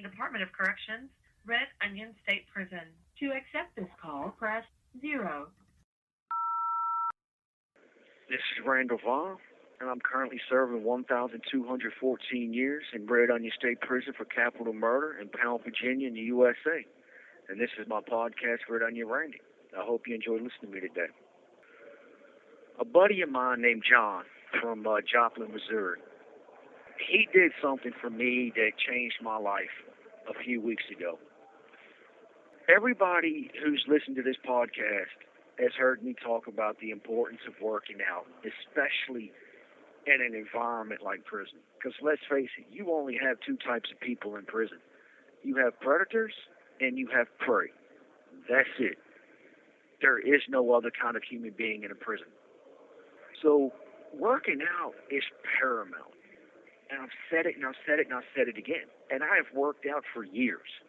Department of Corrections, Red Onion State Prison. To accept this call, press 0. This is Randall Via, and I'm currently serving 1,214 years in Red Onion State Prison for capital murder in Powell, Virginia, in the USA. And this is my podcast, Red Onion Randy. I hope you enjoy listening to me today. A buddy of mine named John from Joplin, Missouri, he did something for me that changed my life a few weeks ago. Everybody who's listened to this podcast has heard me talk about the importance of working out, especially in an environment like prison. Because let's face it, you only have two types of people in prison. You have predators and you have prey. That's it. There is no other kind of human being in a prison. So working out is paramount. And I've said it and I've said it and I've said it again. And I have worked out for years.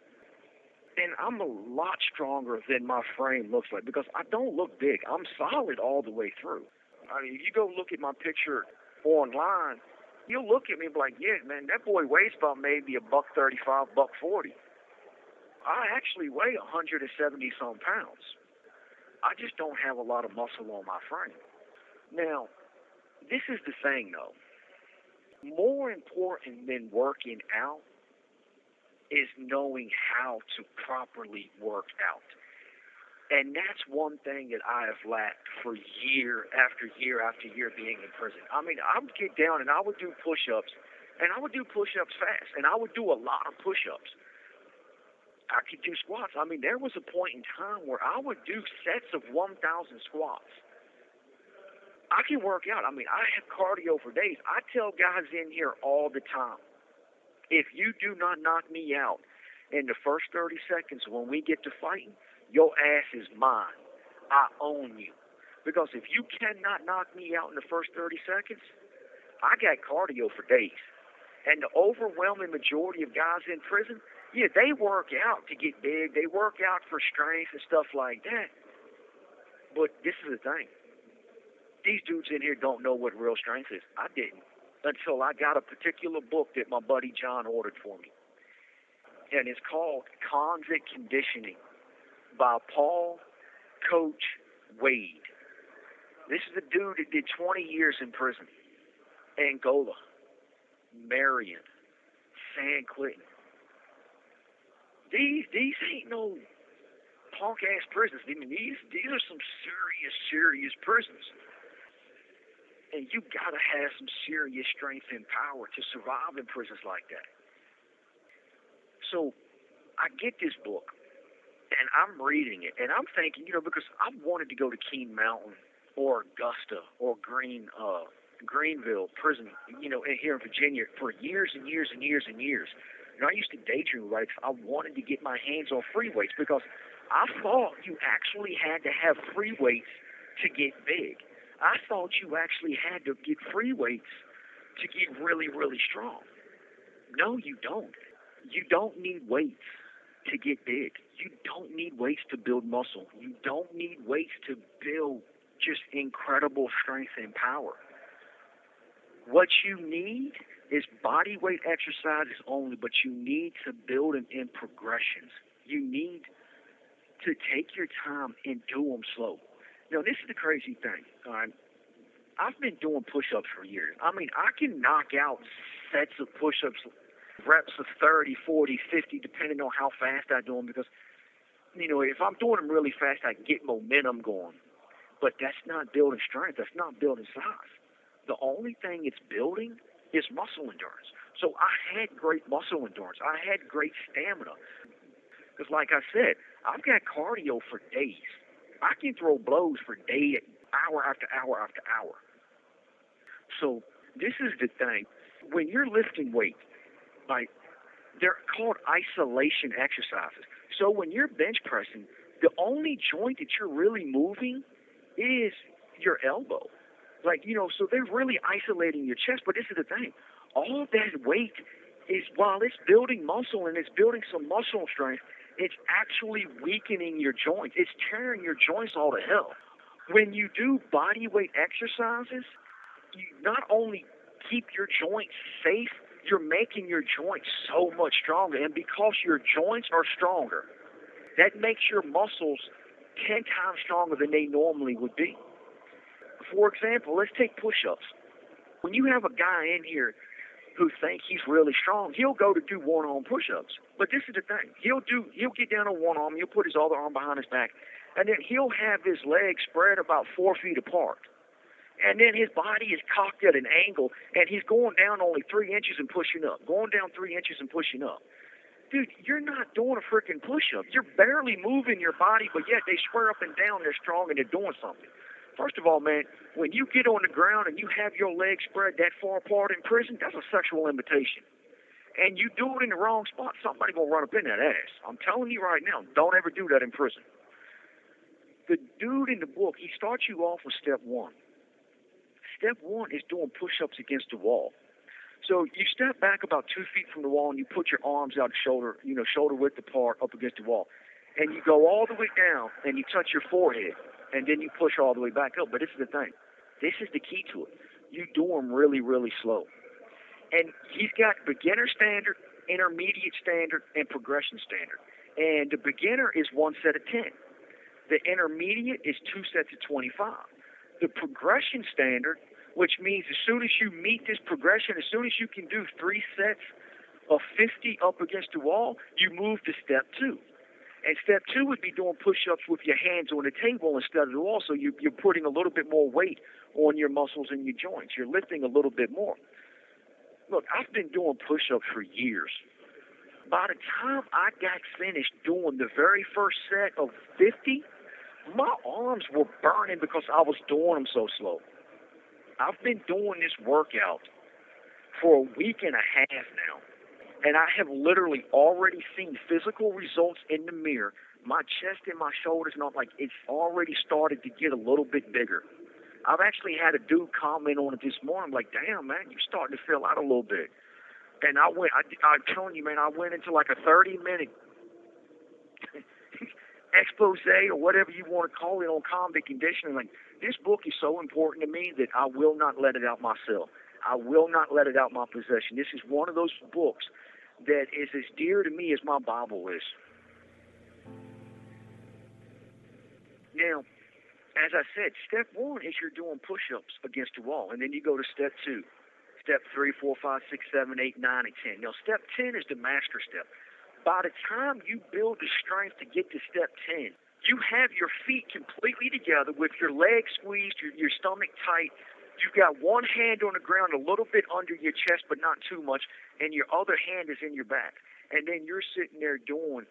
And I'm a lot stronger than my frame looks like because I don't look big. I'm solid all the way through. I mean, if you go look at my picture online, you'll look at me and be like, yeah, man, that boy weighs about maybe $135, $140. I actually weigh 170-some pounds. I just don't have a lot of muscle on my frame. Now, this is the thing, though. More important than working out is knowing how to properly work out. And that's one thing that I have lacked for year after year after year being in prison. I mean, I would get down and I would do push-ups, and I would do push-ups fast, and I would do a lot of push-ups. I could do squats. I mean, there was a point in time where I would do sets of 1,000 squats. I can work out. I mean, I have cardio for days. I tell guys in here all the time, if you do not knock me out in the first 30 seconds when we get to fighting, your ass is mine. I own you. Because if you cannot knock me out in the first 30 seconds, I got cardio for days. And the overwhelming majority of guys in prison, yeah, they work out to get big. They work out for strength and stuff like that. But this is the thing. These dudes in here don't know what real strength is. I didn't. Until I got a particular book that my buddy John ordered for me. And it's called Convict Conditioning by Paul Coach Wade. This is a dude that did 20 years in prison. Angola, Marion, San Quentin. These ain't no punk-ass prisons. I mean, these are some serious prisons. And you got to have some serious strength and power to survive in prisons like that. So I get this book, and I'm reading it, and I'm thinking, because I wanted to go to Keene Mountain or Augusta or Greenville prison, here in Virginia for years and years and years and years. I used to daydream, right? I wanted to get my hands on free weights because I thought you actually had to have free weights to get big. I thought you actually had to get free weights to get really, really strong. No, you don't. You don't need weights to get big. You don't need weights to build muscle. You don't need weights to build just incredible strength and power. What you need is body weight exercises only, but you need to build them in progressions. You need to take your time and do them slow. This is the crazy thing. I've been doing push-ups for years. I mean, I can knock out sets of push-ups, reps of 30, 40, 50, depending on how fast I do them. Because, if I'm doing them really fast, I get momentum going. But that's not building strength. That's not building size. The only thing it's building is muscle endurance. So I had great muscle endurance. I had great stamina. Because like I said, I've got cardio for days. I can throw blows for days, hour after hour after hour. So this is the thing. When you're lifting weight, they're called isolation exercises. So when you're bench pressing, the only joint that you're really moving is your elbow. So they're really isolating your chest. But this is the thing. All of that weight is, while it's building muscle and it's building some muscle strength, it's actually weakening your joints. It's tearing your joints all to hell. When you do body weight exercises, you not only keep your joints safe, you're making your joints so much stronger. And because your joints are stronger, that makes your muscles 10 times stronger than they normally would be. For example, let's take push-ups. When you have a guy in here who thinks he's really strong, he'll go to do one-arm push-ups. But this is the thing. He'll get down on one arm, he'll put his other arm behind his back, and then he'll have his legs spread about 4 feet apart. And then his body is cocked at an angle, and he's going down only 3 inches and pushing up, going down 3 inches and pushing up. Dude, you're not doing a freaking push-up. You're barely moving your body, but yet they square up and down, they're strong, and they're doing something. First of all, man, when you get on the ground and you have your legs spread that far apart in prison, that's a sexual invitation. And you do it in the wrong spot, somebody going to run up in that ass. I'm telling you right now, don't ever do that in prison. The dude in the book, he starts you off with step one. Step one is doing push-ups against the wall. So you step back about 2 feet from the wall and you put your arms out shoulder width apart up against the wall. And you go all the way down and you touch your forehead. And then you push all the way back up. But this is the thing. This is the key to it. You do them really, really slow. And he's got beginner standard, intermediate standard, and progression standard. And the beginner is 1 set of 10. The intermediate is 2 sets of 25. The progression standard, which means as soon as you meet this progression, as soon as you can do 3 sets of 50 up against the wall, you move to step 2. And step 2 would be doing push-ups with your hands on the table instead of the wall, so you're putting a little bit more weight on your muscles and your joints. You're lifting a little bit more. Look, I've been doing push-ups for years. By the time I got finished doing the very first set of 50, my arms were burning because I was doing them so slow. I've been doing this workout for a week and a half now. And I have literally already seen physical results in the mirror. My chest and my shoulders, and I'm like, it's already started to get a little bit bigger. I've actually had a dude comment on it this morning. I'm like, damn, man, you're starting to fill out a little bit. And I'm telling you, man, I went into like a 30-minute expose or whatever you want to call it on Convict Conditioning. Like, this book is so important to me that I will not let it out my cell. I will not let it out my possession. This is one of those books that is as dear to me as my Bible is. Now, as I said, step 1 is you're doing push-ups against the wall, and then you go to step 2, step 3, 4, 5, 6, 7, 8, 9, and 10. Now, step 10 is the master step. By the time you build the strength to get to step 10, you have your feet completely together with your legs squeezed, your stomach tight. You've got one hand on the ground a little bit under your chest, but not too much, and your other hand is in your back. And then you're sitting there doing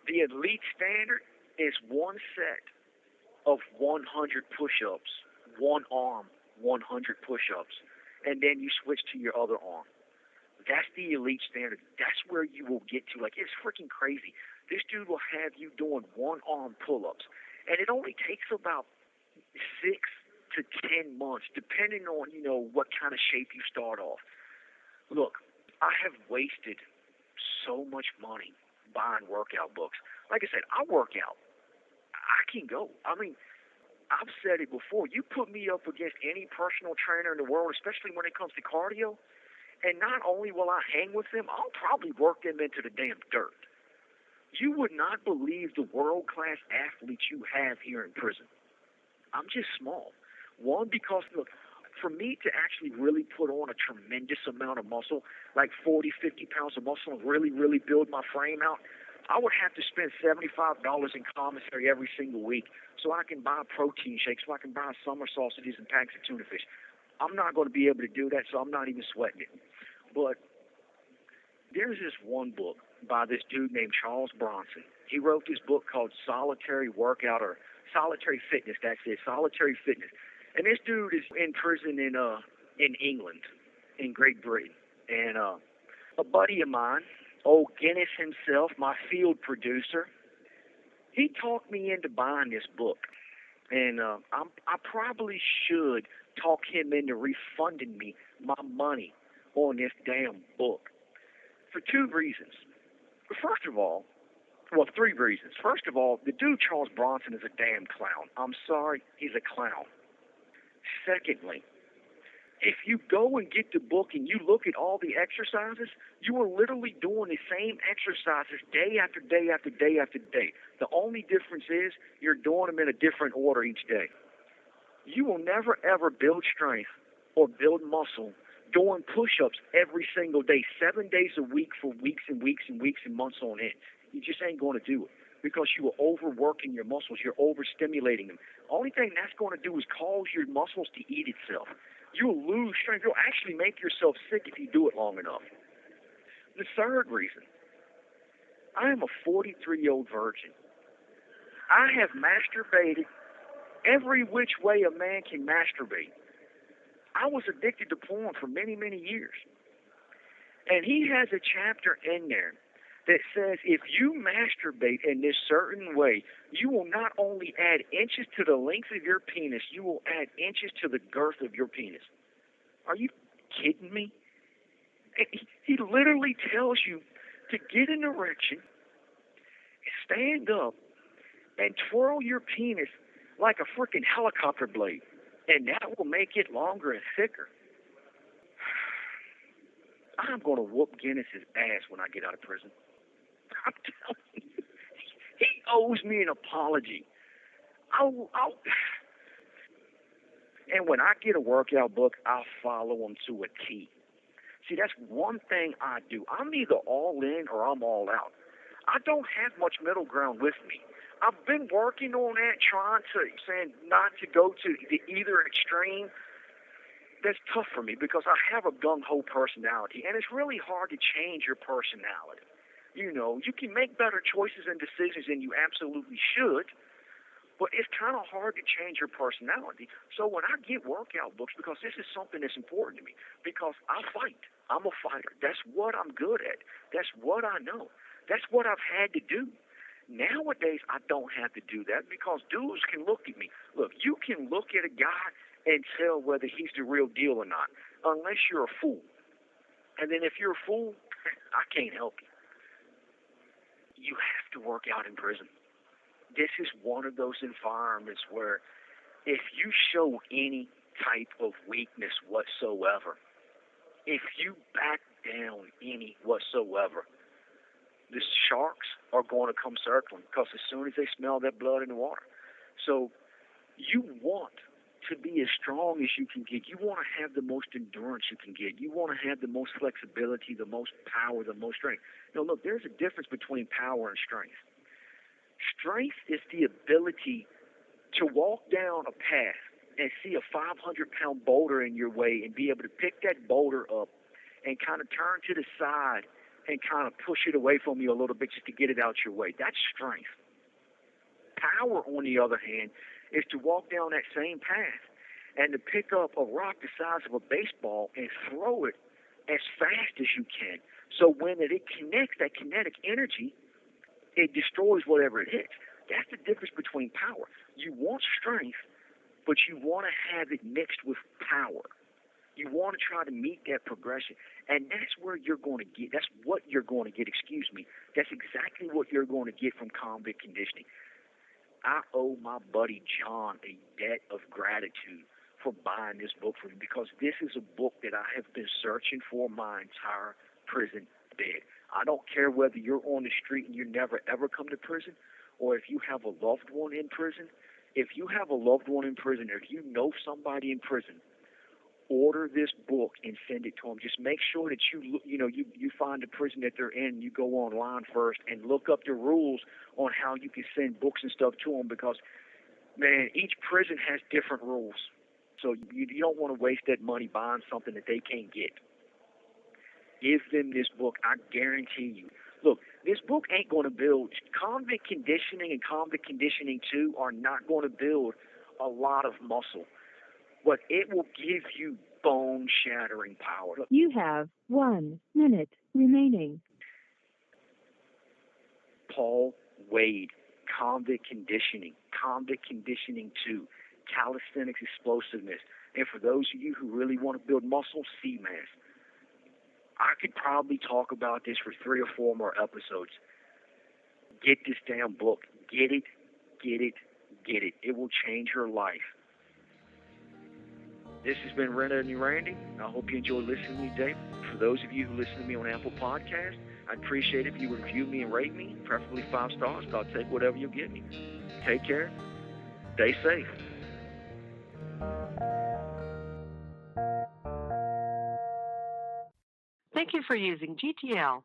the elite standard is 1 set of 100 push-ups, one arm, 100 push-ups, and then you switch to your other arm. That's the elite standard. That's where you will get to. Like, it's freaking crazy. This dude will have you doing one-arm pull-ups, and it only takes about 6 to 10 months, depending on, what kind of shape you start off. Look, I have wasted so much money buying workout books. Like I said, I work out. I can go. I mean, I've said it before. You put me up against any personal trainer in the world, especially when it comes to cardio, and not only will I hang with them, I'll probably work them into the damn dirt. You would not believe the world-class athletes you have here in prison. I'm just small. One, because, look, for me to actually really put on a tremendous amount of muscle, like 40, 50 pounds of muscle, and really, really build my frame out, I would have to spend $75 in commissary every single week so I can buy protein shakes, so I can buy summer sausages and packs of tuna fish. I'm not going to be able to do that, so I'm not even sweating it. But there's this one book by this dude named Charles Bronson. He wrote this book called Solitary Workout, or Solitary Fitness. That's it, Solitary Fitness. And this dude is in prison in England, in Great Britain. And a buddy of mine, old Guinness himself, my field producer, he talked me into buying this book. And I probably should talk him into refunding me my money on this damn book for 2 reasons. First of all, 3 reasons. First of all, the dude Charles Bronson is a damn clown. I'm sorry, he's a clown. Secondly, If you go and get the book and you look at all the exercises, you are literally doing the same exercises day after day after day after day. The only difference is you're doing them in a different order each day. You will never ever build strength or build muscle doing push-ups every single day, 7 days a week for weeks and weeks and weeks and months on end. You just ain't going to do it because you are overworking your muscles. You're overstimulating them. Only thing that's going to do is cause your muscles to eat itself. You'll lose strength. You'll actually make yourself sick if you do it long enough. The third reason, I am a 43-year-old virgin. I have masturbated every which way a man can masturbate. I was addicted to porn for many, many years. And he has a chapter in there that says if you masturbate in this certain way, you will not only add inches to the length of your penis, you will add inches to the girth of your penis. Are you kidding me? He literally tells you to get an erection, stand up, and twirl your penis like a freaking helicopter blade, and that will make it longer and thicker. I'm going to whoop Guinness's ass when I get out of prison. I'm telling you, he owes me an apology. And when I get a workout book, I'll follow him to a T. See, that's one thing I do. I'm either all in or I'm all out. I don't have much middle ground with me. I've been working on that, saying not to go to either extreme. That's tough for me because I have a gung-ho personality, and it's really hard to change your personality. You know, you can make better choices and decisions than you absolutely should, but it's kind of hard to change your personality. So when I get workout books, because this is something that's important to me, because I fight. I'm a fighter. That's what I'm good at. That's what I know. That's what I've had to do. Nowadays, I don't have to do that because dudes can look at me. Look, you can look at a guy and tell whether he's the real deal or not, unless you're a fool. And then if you're a fool, I can't help you. You have to work out in prison. This is one of those environments where if you show any type of weakness whatsoever, if you back down any whatsoever, the sharks are going to come circling because as soon as they smell that blood in the water. So you want to be as strong as you can get. You want to have the most endurance you can get. You want to have the most flexibility, the most power, the most strength. Now, look, there's a difference between power and strength. Strength is the ability to walk down a path and see a 500-pound boulder in your way and be able to pick that boulder up and kind of turn to the side and kind of push it away from you a little bit just to get it out your way. That's strength. Power, on the other hand, is to walk down that same path and to pick up a rock the size of a baseball and throw it as fast as you can. So when it connects, that kinetic energy, it destroys whatever it hits. That's the difference between power. You want strength, but you want to have it mixed with power. You want to try to meet that progression. And that's where you're going to get, that's what you're going to get, That's exactly what you're going to get from Convict Conditioning. I owe my buddy John a debt of gratitude for buying this book for me because this is a book that I have been searching for my entire prison bed. I don't care whether you're on the street and you never ever come to prison or if you have a loved one in prison. If you have a loved one in prison or if you know somebody in prison, order this book and send it to them. Just make sure that you find the prison that they're in. You go online first and look up the rules on how you can send books and stuff to them because, man, each prison has different rules. So you don't want to waste that money buying something that they can't get. Give them this book. I guarantee you. Look, this book ain't going to build. Convict Conditioning and Convict Conditioning 2 are not going to build a lot of muscle. But it will give you bone-shattering power. Look, you have 1 minute remaining. Paul Wade, Convict Conditioning 2, Calisthenics Explosiveness. And for those of you who really want to build muscle, C-Mass. I could probably talk about this for 3 or 4 more episodes. Get this damn book. Get it, get it, get it. It will change your life. This has been Rena and Randy. I hope you enjoyed listening to me today. For those of you who listen to me on Apple Podcasts, I'd appreciate it if you would review me and rate me, preferably 5 stars, but I'll take whatever you'll give me. Take care. Stay safe. Thank you for using GTL.